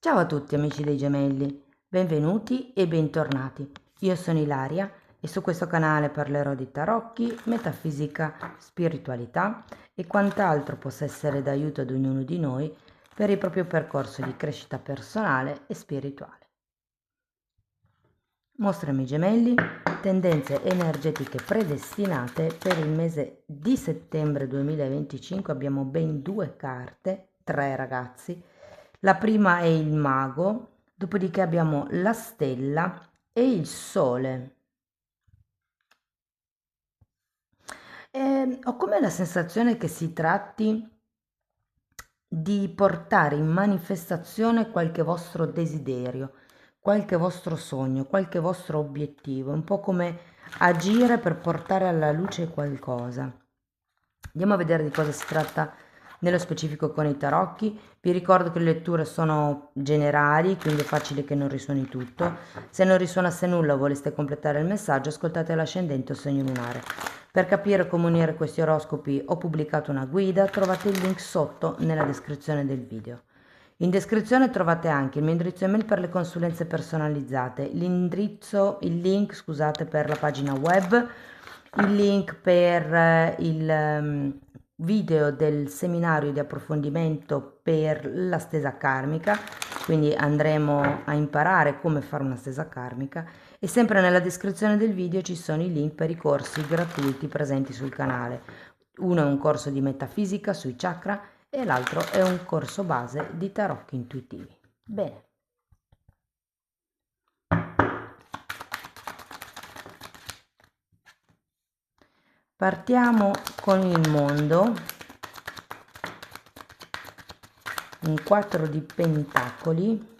Ciao a tutti amici dei gemelli, benvenuti e bentornati. Io sono Ilaria e su questo canale parlerò di tarocchi, metafisica, spiritualità e quant'altro possa essere d'aiuto ad ognuno di noi per il proprio percorso di crescita personale e spirituale. Mostrami gemelli, tendenze energetiche predestinate per il mese di settembre 2025. Abbiamo ben due carte, tre ragazzi. La prima è il mago, dopodiché abbiamo la stella e il sole. Ho come la sensazione che si tratti di portare in manifestazione qualche vostro desiderio, qualche vostro sogno, qualche vostro obiettivo, un po' come agire per portare alla luce qualcosa. Andiamo a vedere di cosa si tratta nello specifico con i tarocchi. Vi ricordo che le letture sono generali, quindi è facile che non risuoni tutto. Se non risuonasse nulla o voleste completare il messaggio, ascoltate l'ascendente o segno lunare. Per capire come unire questi oroscopi ho pubblicato una guida, trovate il link sotto nella descrizione del video. In descrizione trovate anche il mio indirizzo email per le consulenze personalizzate, il link, scusate, per la pagina web, il link per video del seminario di approfondimento per la stesa karmica, quindi andremo a imparare come fare una stesa karmica, e sempre nella descrizione del video ci sono i link per i corsi gratuiti presenti sul canale. Uno è un corso di metafisica sui chakra e l'altro è un corso base di tarocchi intuitivi. Bene. Partiamo con il mondo, un 4 di pentacoli,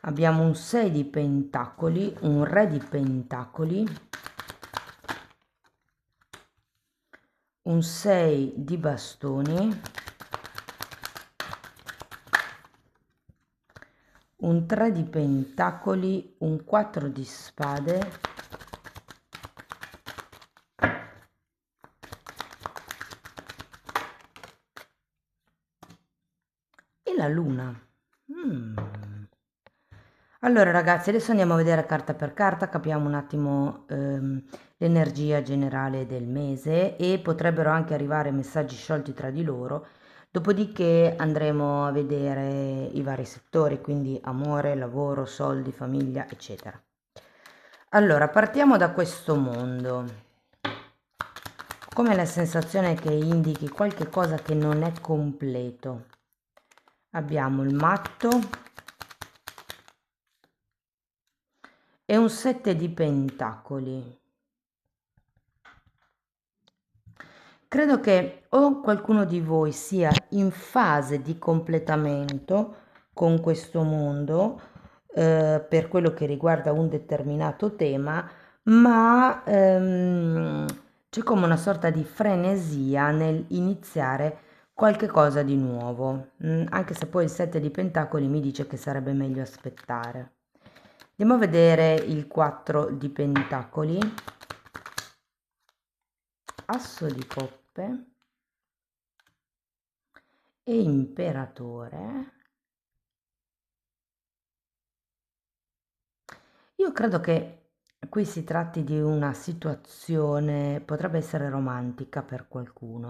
abbiamo un 6 di pentacoli, un re di pentacoli, un 6 di bastoni, un 3 di pentacoli, un 4 di spade, e la luna. Allora ragazzi, adesso andiamo a vedere carta per carta, capiamo un attimo l'energia generale del mese e potrebbero anche arrivare messaggi sciolti tra di loro. Dopodiché andremo a vedere i vari settori, quindi amore, lavoro, soldi, famiglia, eccetera. Allora, partiamo da questo mondo. Come la sensazione che indichi qualche cosa che non è completo. Abbiamo il matto e un 7 di pentacoli. Credo che o qualcuno di voi sia in fase di completamento con questo mondo per quello che riguarda un determinato tema, ma c'è come una sorta di frenesia nel iniziare qualche cosa di nuovo, anche se poi il 7 di pentacoli mi dice che sarebbe meglio aspettare. Andiamo a vedere il 4 di pentacoli, asso di coppe e imperatore. Io credo che qui si tratti di una situazione, potrebbe essere romantica per qualcun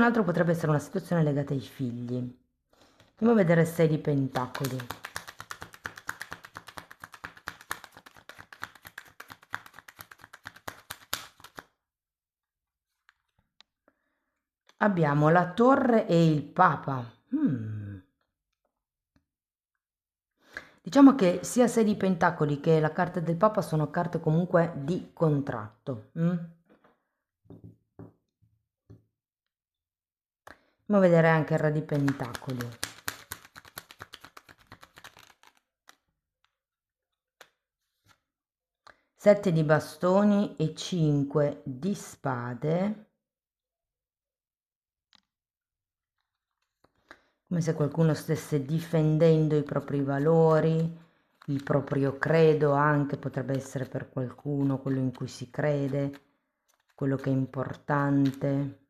altro potrebbe essere una situazione legata ai figli. Andiamo a vedere 6 di pentacoli. Abbiamo la torre e il papa. Diciamo che sia 6 di pentacoli che la carta del papa sono carte comunque di contratto. Andiamo a vedere anche il re di pentacoli. Sette di bastoni e 5 di spade. Come se qualcuno stesse difendendo i propri valori, il proprio credo anche, potrebbe essere per qualcuno quello in cui si crede, quello che è importante.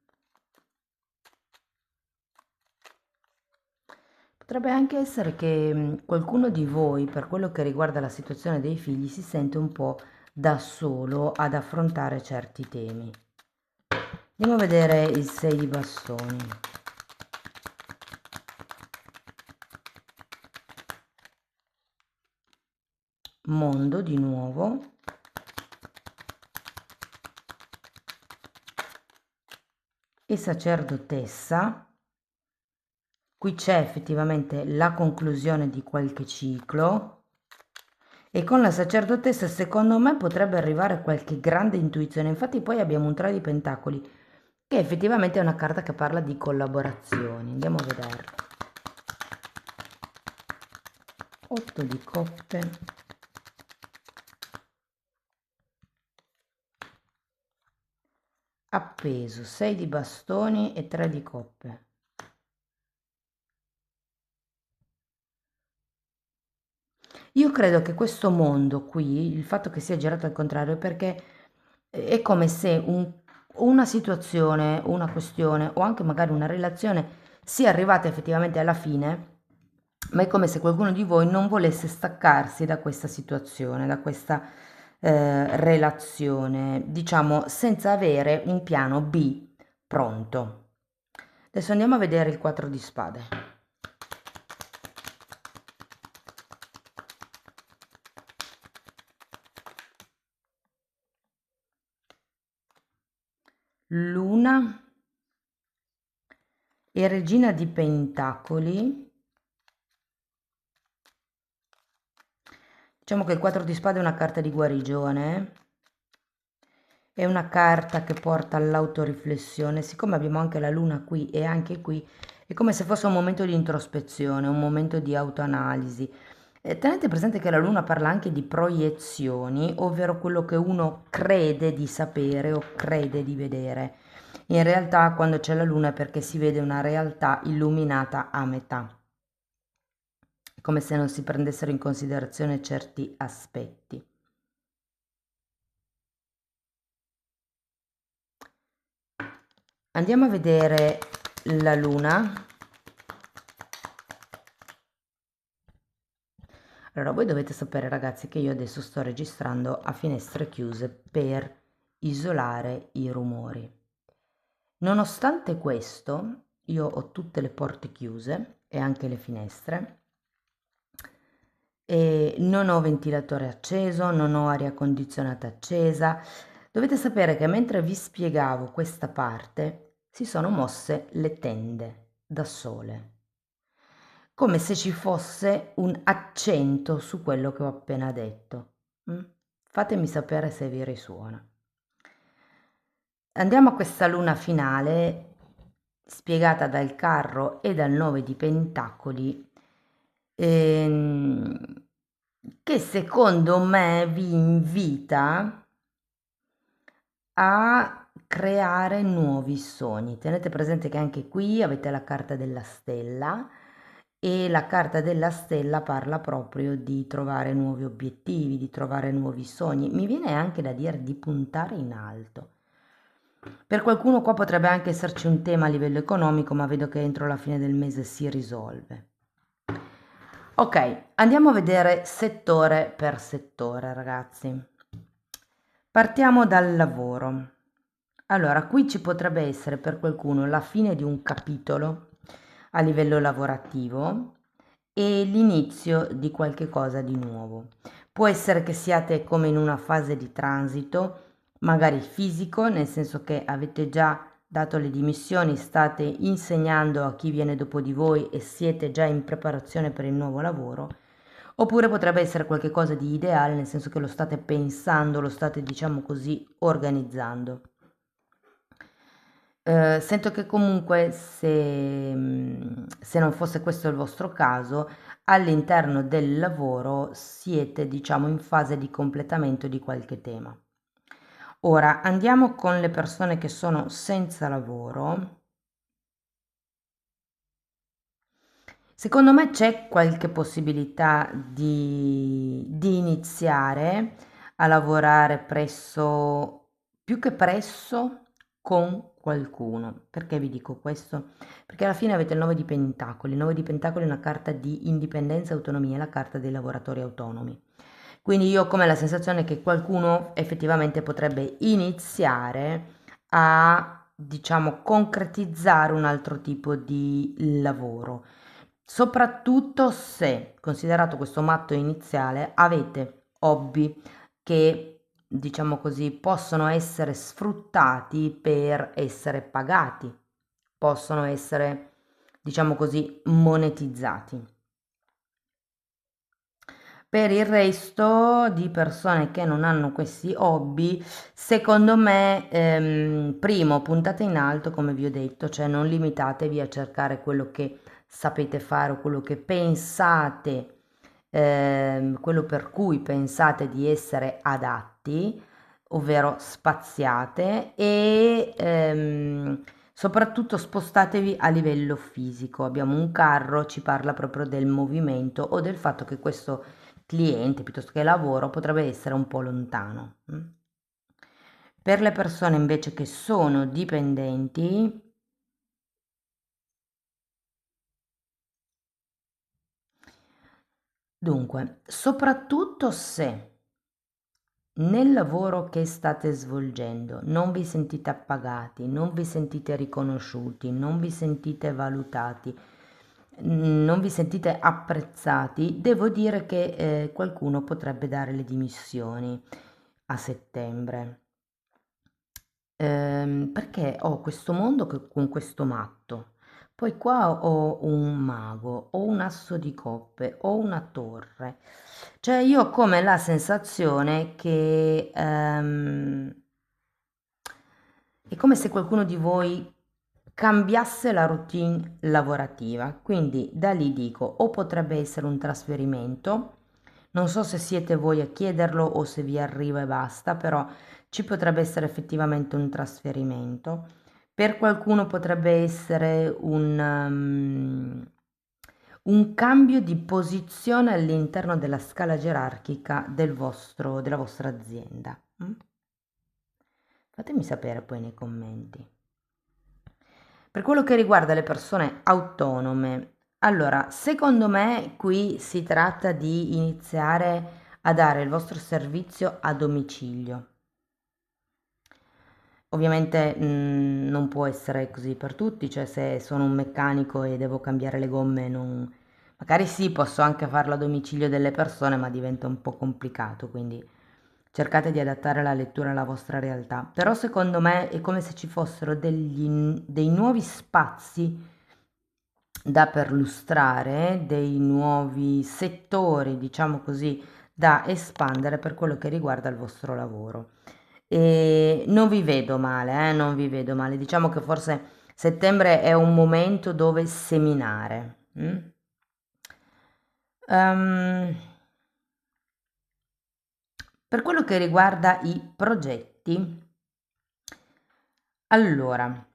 Potrebbe anche essere che qualcuno di voi, per quello che riguarda la situazione dei figli, si sente un po' da solo ad affrontare certi temi. Andiamo a vedere il 6 di bastoni. Mondo di nuovo. E sacerdotessa. Qui c'è effettivamente la conclusione di qualche ciclo. E con la sacerdotessa secondo me potrebbe arrivare qualche grande intuizione. Infatti poi abbiamo un 3 di pentacoli, che effettivamente è una carta che parla di collaborazioni. Andiamo a vederlo. 8 di coppe. Appeso, 6 di bastoni e 3 di coppe. Io credo che questo mondo qui, il fatto che sia girato al contrario, è perché è come se una situazione, una questione o anche magari una relazione sia arrivata effettivamente alla fine, ma è come se qualcuno di voi non volesse staccarsi da questa situazione, da questa relazione, diciamo, senza avere un piano B pronto. Adesso andiamo a vedere il 4 di spade. Luna e regina di pentacoli. Diciamo che il 4 di spade è una carta di guarigione, è una carta che porta all'autoriflessione. Siccome abbiamo anche la luna qui e anche qui, è come se fosse un momento di introspezione, un momento di autoanalisi. Tenete presente che la luna parla anche di proiezioni, ovvero quello che uno crede di sapere o crede di vedere. In realtà quando c'è la luna è perché si vede una realtà illuminata a metà, come se non si prendessero in considerazione certi aspetti. Andiamo a vedere la luna. Allora, voi dovete sapere, ragazzi, che io adesso sto registrando a finestre chiuse per isolare i rumori. Nonostante questo, io ho tutte le porte chiuse e anche le finestre. E non ho ventilatore acceso, non ho aria condizionata accesa. Dovete sapere che mentre vi spiegavo questa parte si sono mosse le tende da sole, come se ci fosse un accento su quello che ho appena detto. Fatemi sapere se vi risuona. Andiamo a questa luna finale spiegata dal carro e dal 9 di pentacoli, che secondo me vi invita a creare nuovi sogni. Tenete presente che anche qui avete la carta della stella e la carta della stella parla proprio di trovare nuovi obiettivi, di trovare nuovi sogni. Mi viene anche da dire di puntare in alto. Per qualcuno qua potrebbe anche esserci un tema a livello economico, ma vedo che entro la fine del mese si risolve. Ok, andiamo a vedere settore per settore, ragazzi. Partiamo dal lavoro. Allora, qui ci potrebbe essere per qualcuno la fine di un capitolo a livello lavorativo e l'inizio di qualche cosa di nuovo. Può essere che siate come in una fase di transito, magari fisico, nel senso che avete già dato le dimissioni, state insegnando a chi viene dopo di voi e siete già in preparazione per il nuovo lavoro, oppure potrebbe essere qualcosa di ideale, nel senso che lo state pensando, lo state, diciamo così, organizzando. Sento che comunque se non fosse questo il vostro caso, all'interno del lavoro siete, diciamo, in fase di completamento di qualche tema. Ora andiamo con le persone che sono senza lavoro. Secondo me c'è qualche possibilità di iniziare a lavorare presso, più che presso, con qualcuno. Perché vi dico questo? Perché alla fine avete il 9 di Pentacoli. Il 9 di Pentacoli è una carta di indipendenza e autonomia, è la carta dei lavoratori autonomi. Quindi io ho come la sensazione che qualcuno effettivamente potrebbe iniziare a, diciamo, concretizzare un altro tipo di lavoro. Soprattutto se, considerato questo matto iniziale, avete hobby che, diciamo così, possono essere sfruttati per essere pagati, possono essere, diciamo così, monetizzati. Per il resto di persone che non hanno questi hobby, secondo me, primo, puntate in alto, come vi ho detto, cioè non limitatevi a cercare quello che sapete fare o quello che pensate, quello per cui pensate di essere adatti, ovvero spaziate e soprattutto spostatevi a livello fisico. Abbiamo un carro, ci parla proprio del movimento o del fatto che questo cliente piuttosto che lavoro potrebbe essere un po' lontano. Per le persone invece che sono dipendenti, dunque, soprattutto se nel lavoro che state svolgendo non vi sentite appagati, non vi sentite riconosciuti, non vi sentite valutati, non vi sentite apprezzati, devo dire che qualcuno potrebbe dare le dimissioni a settembre. Perché ho questo mondo con questo matto, poi qua ho un mago, ho un asso di coppe, ho una torre. Cioè io ho come la sensazione che è come se qualcuno di voi cambiasse la routine lavorativa, quindi da lì dico o potrebbe essere un trasferimento, non so se siete voi a chiederlo o se vi arriva e basta, però ci potrebbe essere effettivamente un trasferimento. Per qualcuno potrebbe essere un cambio di posizione all'interno della scala gerarchica della vostra azienda. Fatemi sapere poi nei commenti. Per quello che riguarda le persone autonome, allora, secondo me qui si tratta di iniziare a dare il vostro servizio a domicilio. Ovviamente non può essere così per tutti, cioè se sono un meccanico e devo cambiare le gomme, magari sì, posso anche farlo a domicilio delle persone, ma diventa un po' complicato, quindi cercate di adattare la lettura alla vostra realtà. Però secondo me è come se ci fossero dei nuovi spazi da perlustrare, dei nuovi settori, diciamo così, da espandere per quello che riguarda il vostro lavoro. E non vi vedo male, non vi vedo male. Diciamo che forse settembre è un momento dove seminare. Ehm, per quello che riguarda i progetti, allora,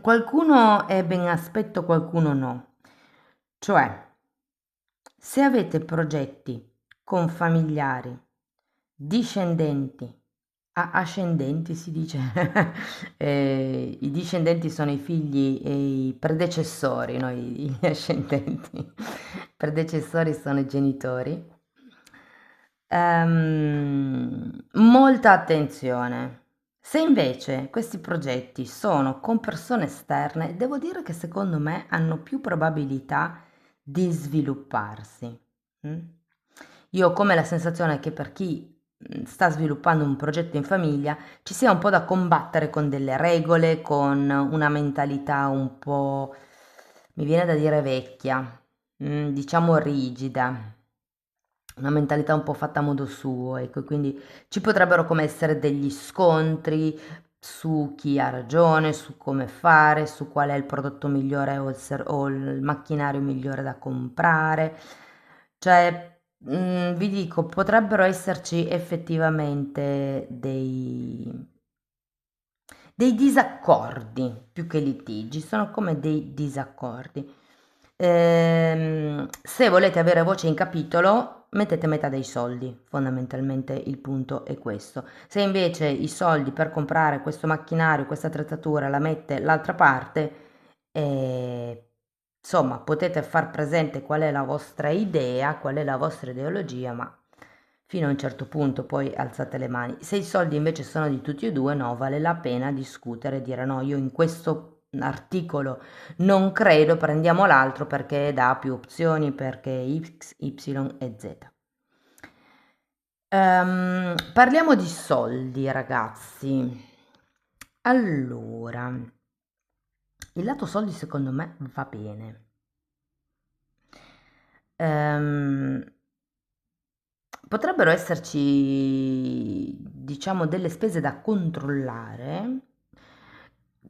qualcuno è ben aspetto, qualcuno no. Cioè, se avete progetti con familiari, discendenti, ascendenti si dice, i discendenti sono i figli e i predecessori, no? Gli ascendenti, i predecessori sono i genitori. Molta attenzione. Se invece questi progetti sono con persone esterne, devo dire che secondo me hanno più probabilità di svilupparsi. mm? Io ho come la sensazione che per chi sta sviluppando un progetto in famiglia ci sia un po' da combattere con delle regole, con una mentalità un po', mi viene da dire vecchia, diciamo rigida, una mentalità un po' fatta a modo suo, ecco, quindi ci potrebbero come essere degli scontri su chi ha ragione, su come fare, su qual è il prodotto migliore o il macchinario migliore da comprare. Cioè, vi dico, potrebbero esserci effettivamente dei disaccordi, più che litigi, sono come dei disaccordi. Se volete avere voce in capitolo, mettete metà dei soldi, fondamentalmente il punto è questo. Se invece i soldi per comprare questo macchinario, questa attrezzatura la mette l'altra parte, insomma, potete far presente qual è la vostra idea, qual è la vostra ideologia, ma fino a un certo punto poi alzate le mani. Se i soldi invece sono di tutti e due, no, vale la pena discutere e dire no, io in questo articolo non credo, prendiamo l'altro perché dà più opzioni, perché X, Y e Z. Parliamo di soldi, ragazzi. Allora, il lato soldi secondo me va bene. Ehm, Potrebbero esserci, diciamo, delle spese da controllare.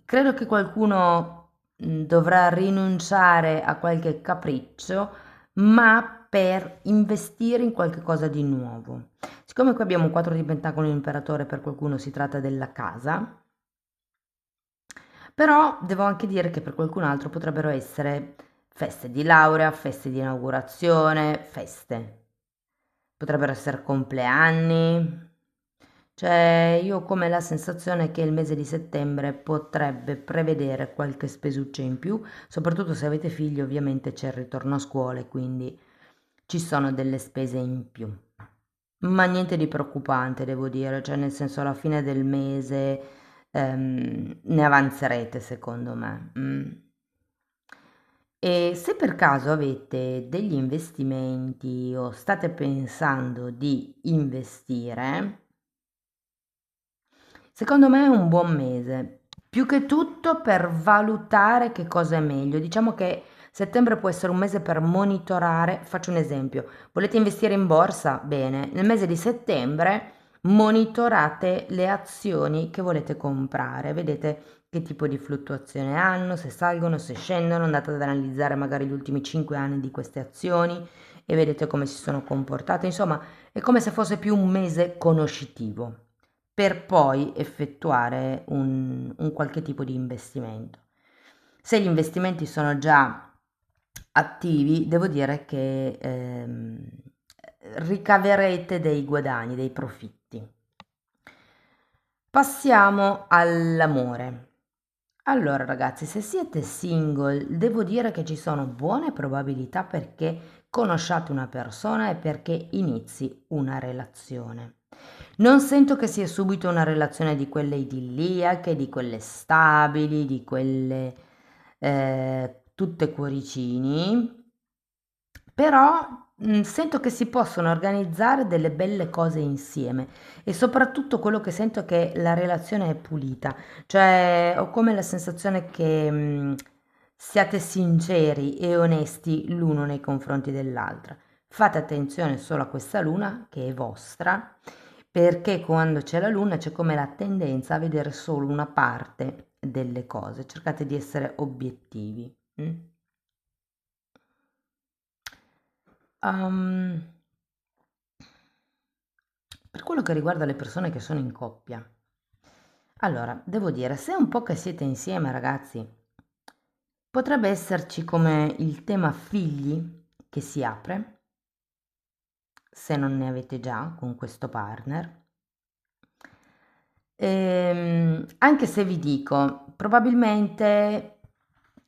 Credo che qualcuno dovrà rinunciare a qualche capriccio, ma per investire in qualche cosa di nuovo. Siccome qui abbiamo un 4 di pentacoli e un imperatore, per qualcuno si tratta della casa, però devo anche dire che per qualcun altro potrebbero essere feste di laurea, feste di inaugurazione, feste. Potrebbero essere compleanni. Cioè, io ho come la sensazione che il mese di settembre potrebbe prevedere qualche spesuccia in più, soprattutto se avete figli, ovviamente c'è il ritorno a scuola, e quindi ci sono delle spese in più. Ma niente di preoccupante, devo dire, cioè nel senso alla fine del mese ne avanzerete, secondo me. E se per caso avete degli investimenti o state pensando di investire, secondo me è un buon mese, più che tutto per valutare che cosa è meglio. Diciamo che settembre può essere un mese per monitorare. Faccio un esempio: volete investire in borsa? Bene, nel mese di settembre monitorate le azioni che volete comprare, vedete che tipo di fluttuazione hanno, se salgono, se scendono, andate ad analizzare magari gli ultimi 5 anni di queste azioni e vedete come si sono comportate. Insomma, è come se fosse più un mese conoscitivo per poi effettuare un qualche tipo di investimento. Se gli investimenti sono già attivi, devo dire che ricaverete dei guadagni, dei profitti. Passiamo all'amore. Allora ragazzi, se siete single, devo dire che ci sono buone probabilità perché conosciate una persona e perché inizi una relazione. Non sento che sia subito una relazione di quelle idilliache, di quelle stabili, di quelle tutte cuoricini, però sento che si possono organizzare delle belle cose insieme e soprattutto quello che sento è che la relazione è pulita, cioè ho come la sensazione che siate sinceri e onesti l'uno nei confronti dell'altra. Fate attenzione solo a questa luna che è vostra, perché quando c'è la luna c'è come la tendenza a vedere solo una parte delle cose. Cercate di essere obiettivi. Um, per quello che riguarda le persone che sono in coppia, allora, devo dire, se è un po' che siete insieme, ragazzi, potrebbe esserci come il tema figli che si apre, se non ne avete già con questo partner. Anche se vi dico, probabilmente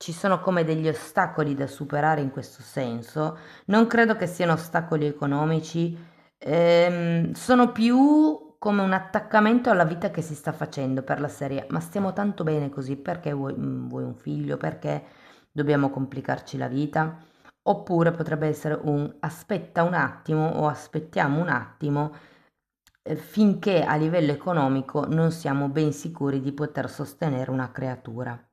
ci sono come degli ostacoli da superare in questo senso. Non credo che siano ostacoli economici, sono più come un attaccamento alla vita che si sta facendo per la serie. Ma stiamo tanto bene così, perché vuoi un figlio? Perché dobbiamo complicarci la vita? Oppure potrebbe essere un aspetta un attimo o aspettiamo un attimo finché a livello economico non siamo ben sicuri di poter sostenere una creatura.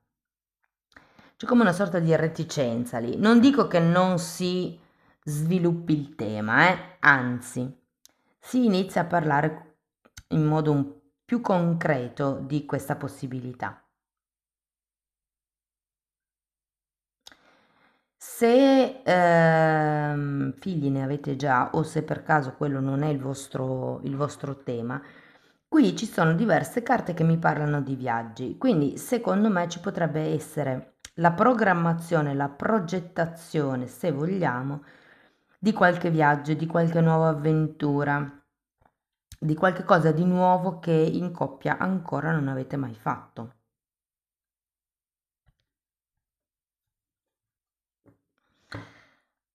C'è come una sorta di reticenza lì. Non dico che non si sviluppi il tema, anzi, si inizia a parlare in modo più concreto di questa possibilità. Se figli ne avete già o se per caso quello non è il vostro tema, Qui ci sono diverse carte che mi parlano di viaggi, quindi secondo me ci potrebbe essere la programmazione, la progettazione, se vogliamo, di qualche viaggio, di qualche nuova avventura, di qualche cosa di nuovo che in coppia ancora non avete mai fatto.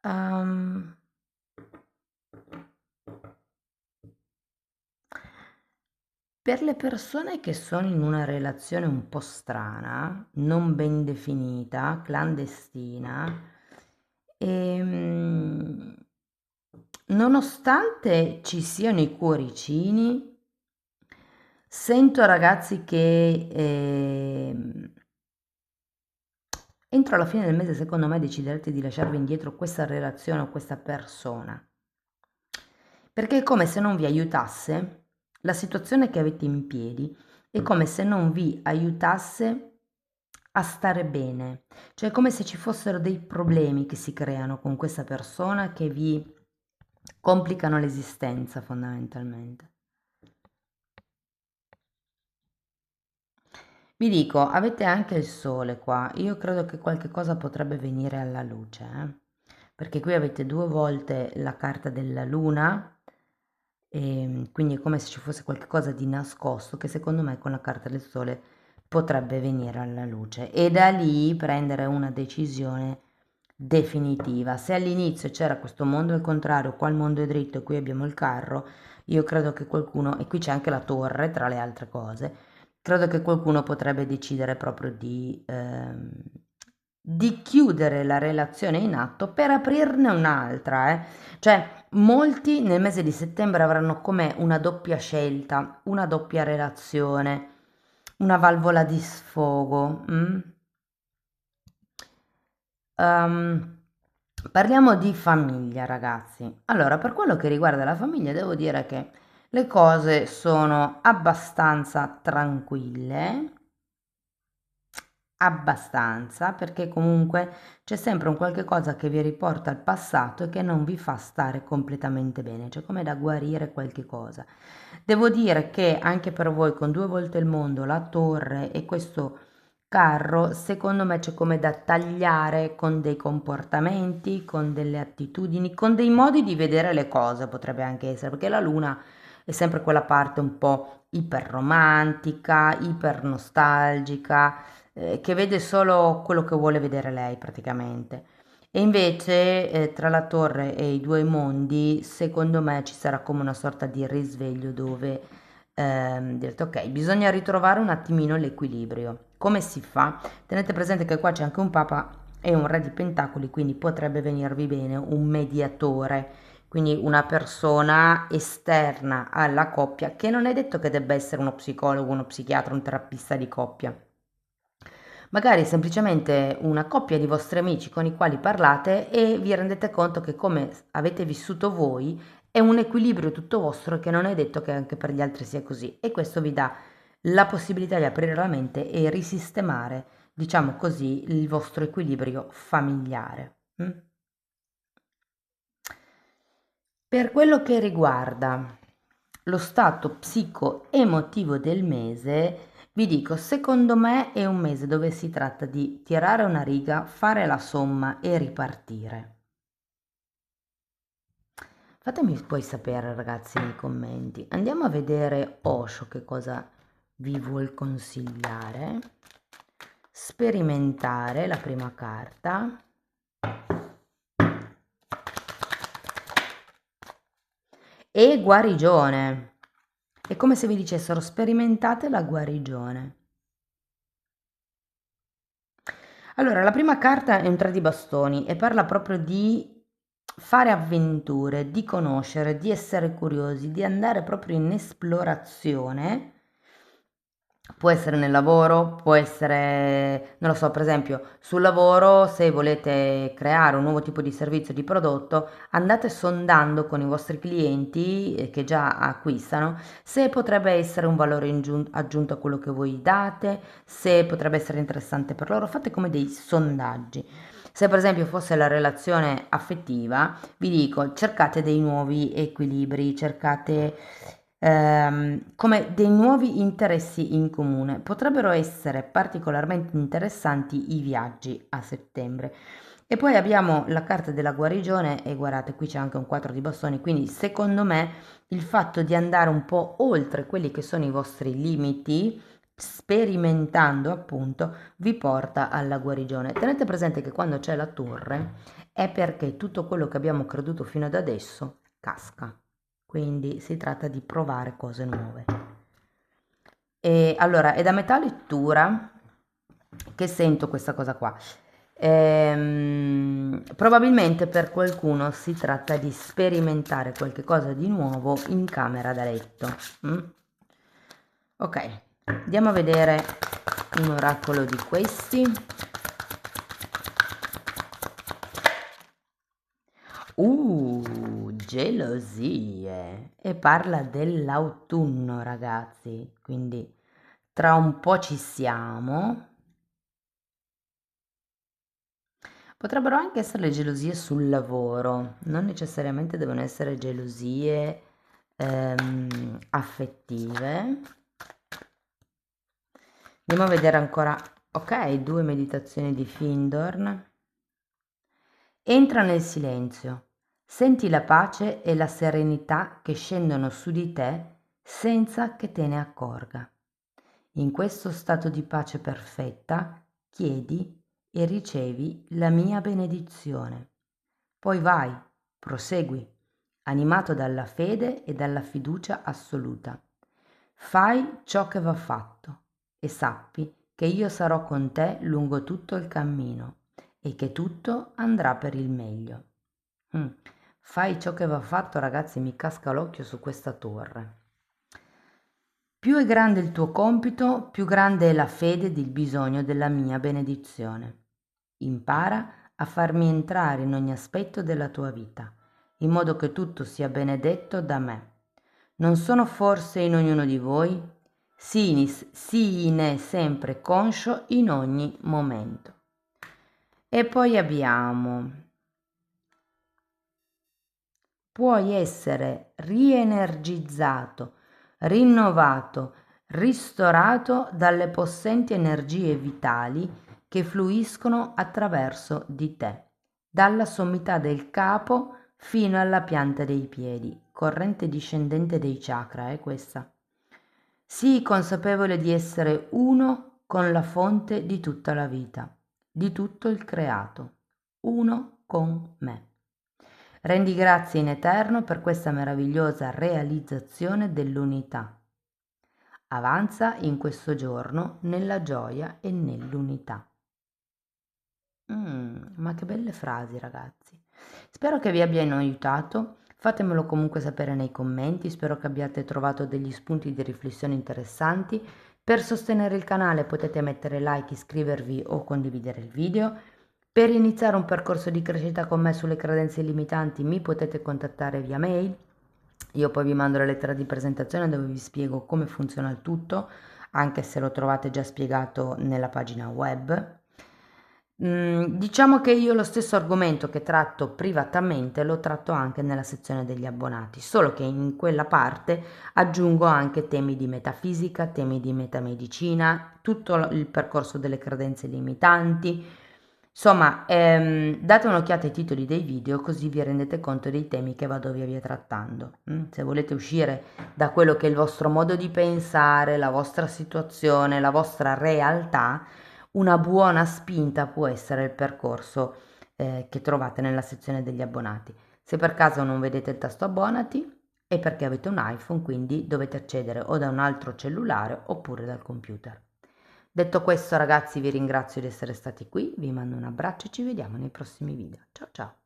Ehm, per le persone che sono in una relazione un po' strana, non ben definita, clandestina, ehm, nonostante ci siano i cuoricini, sento ragazzi che entro la fine del mese, secondo me, deciderete di lasciarvi indietro questa relazione o questa persona. Perché è come se non vi aiutasse la situazione che avete in piedi, è come se non vi aiutasse a stare bene. Cioè è come se ci fossero dei problemi che si creano con questa persona che vi complicano l'esistenza fondamentalmente. Vi dico, avete anche il sole qua. Io credo che qualche cosa potrebbe venire alla luce, perché qui avete due volte la carta della luna, e quindi è come se ci fosse qualcosa di nascosto che secondo me con la carta del sole potrebbe venire alla luce e da lì prendere una decisione definitiva. Se all'inizio c'era questo mondo al contrario, qua il mondo è dritto e qui abbiamo il carro, io credo che qualcuno, e qui c'è anche la torre tra le altre cose, credo che qualcuno potrebbe decidere proprio di chiudere la relazione in atto per aprirne un'altra, eh. Cioè, molti nel mese di settembre avranno come una doppia scelta, una doppia relazione, una valvola di sfogo. Ehm, parliamo di famiglia, ragazzi. Allora, per quello che riguarda la famiglia, devo dire che le cose sono abbastanza tranquille, abbastanza, perché comunque c'è sempre un qualche cosa che vi riporta al passato e che non vi fa stare completamente bene, c'è come da guarire qualche cosa. Devo dire che anche per voi con due volte il mondo, la torre e questo carro, secondo me c'è come da tagliare con dei comportamenti, con delle attitudini, con dei modi di vedere le cose, potrebbe anche essere, perché la luna è sempre quella parte un po' iperromantica, iper nostalgica, che vede solo quello che vuole vedere lei praticamente. E invece tra la torre e i due mondi, secondo me ci sarà come una sorta di risveglio dove direte ok, bisogna ritrovare un attimino l'equilibrio. Come si fa? Tenete presente che qua c'è anche un papa e un re di pentacoli, quindi potrebbe venirvi bene un mediatore, quindi una persona esterna alla coppia, che non è detto che debba essere uno psicologo, uno psichiatra, un terapista di coppia. Magari semplicemente una coppia di vostri amici con i quali parlate e vi rendete conto che come avete vissuto voi è un equilibrio tutto vostro e che non è detto che anche per gli altri sia così e questo vi dà la possibilità di aprire la mente e risistemare, diciamo così, il vostro equilibrio familiare. Per quello che riguarda lo stato psico-emotivo del mese, vi dico, secondo me è un mese dove si tratta di tirare una riga, fare la somma e ripartire. Fatemi poi sapere, ragazzi, nei commenti. Andiamo a vedere Osho che cosa vi vuol consigliare. Sperimentare la prima carta. E guarigione. È come se vi dicessero sperimentate la guarigione. Allora, la prima carta è un 3 di bastoni e parla proprio di fare avventure, di conoscere, di essere curiosi, di andare proprio in esplorazione. Può essere nel lavoro, può essere, non lo so, per esempio, sul lavoro, se volete creare un nuovo tipo di servizio, di prodotto, andate sondando con i vostri clienti che già acquistano se potrebbe essere un valore aggiunto a quello che voi date, se potrebbe essere interessante per loro, fate come dei sondaggi. Se per esempio fosse la relazione affettiva, vi dico, cercate dei nuovi equilibri, cercate come dei nuovi interessi in comune. Potrebbero essere particolarmente interessanti i viaggi a settembre. E poi abbiamo la carta della guarigione e guardate, qui c'è anche un 4 di bastoni, quindi secondo me il fatto di andare un po' oltre quelli che sono i vostri limiti, sperimentando appunto, vi porta alla guarigione. Tenete presente che quando c'è la torre è perché tutto quello che abbiamo creduto fino ad adesso casca. Quindi si tratta di provare cose nuove. E allora, è da metà lettura che sento questa cosa qua. Probabilmente per qualcuno si tratta di sperimentare qualche cosa di nuovo in camera da letto. Mm? Ok, andiamo a vedere un oracolo di questi. Gelosie. E parla dell'autunno, ragazzi. Quindi tra un po' ci siamo. Potrebbero anche essere le gelosie sul lavoro, non necessariamente devono essere gelosie affettive. Andiamo a vedere ancora, ok, 2 meditazioni di Findorn. Entra nel silenzio, senti la pace e la serenità che scendono su di te senza che te ne accorga. In questo stato di pace perfetta chiedi e ricevi la mia benedizione. Poi vai, prosegui, animato dalla fede e dalla fiducia assoluta. Fai ciò che va fatto e sappi che io sarò con te lungo tutto il cammino e che tutto andrà per il meglio. Fai ciò che va fatto, ragazzi, mi casca l'occhio su questa torre. Più è grande il tuo compito, più grande è la fede ed il bisogno della mia benedizione. Impara a farmi entrare in ogni aspetto della tua vita, in modo che tutto sia benedetto da me. Non sono forse in ognuno di voi? Sii ne sempre conscio in ogni momento. E poi abbiamo: puoi essere rienergizzato, rinnovato, ristorato dalle possenti energie vitali che fluiscono attraverso di te, dalla sommità del capo fino alla pianta dei piedi, corrente discendente dei chakra, è questa. Sii consapevole di essere uno con la fonte di tutta la vita, di tutto il creato, uno con me. Rendi grazie in eterno per questa meravigliosa realizzazione dell'unità. Avanza in questo giorno nella gioia e nell'unità. Ma che belle frasi, ragazzi. Spero che vi abbiano aiutato. Fatemelo comunque sapere nei commenti. Spero che abbiate trovato degli spunti di riflessione interessanti. Per sostenere il canale potete mettere like, iscrivervi o condividere il video. Per iniziare un percorso di crescita con me sulle credenze limitanti mi potete contattare via mail. Io poi vi mando la lettera di presentazione dove vi spiego come funziona il tutto, anche se lo trovate già spiegato nella pagina web. Diciamo che io lo stesso argomento che tratto privatamente lo tratto anche nella sezione degli abbonati, solo che in quella parte aggiungo anche temi di metafisica, temi di metamedicina, tutto il percorso delle credenze limitanti. Insomma, date un'occhiata ai titoli dei video così vi rendete conto dei temi che vado via via trattando. Se volete uscire da quello che è il vostro modo di pensare, la vostra situazione, la vostra realtà, una buona spinta può essere il percorso che trovate nella sezione degli abbonati. Se per caso non vedete il tasto abbonati è perché avete un iPhone, quindi dovete accedere o da un altro cellulare oppure dal computer. Detto questo, ragazzi, vi ringrazio di essere stati qui, vi mando un abbraccio e ci vediamo nei prossimi video. Ciao ciao!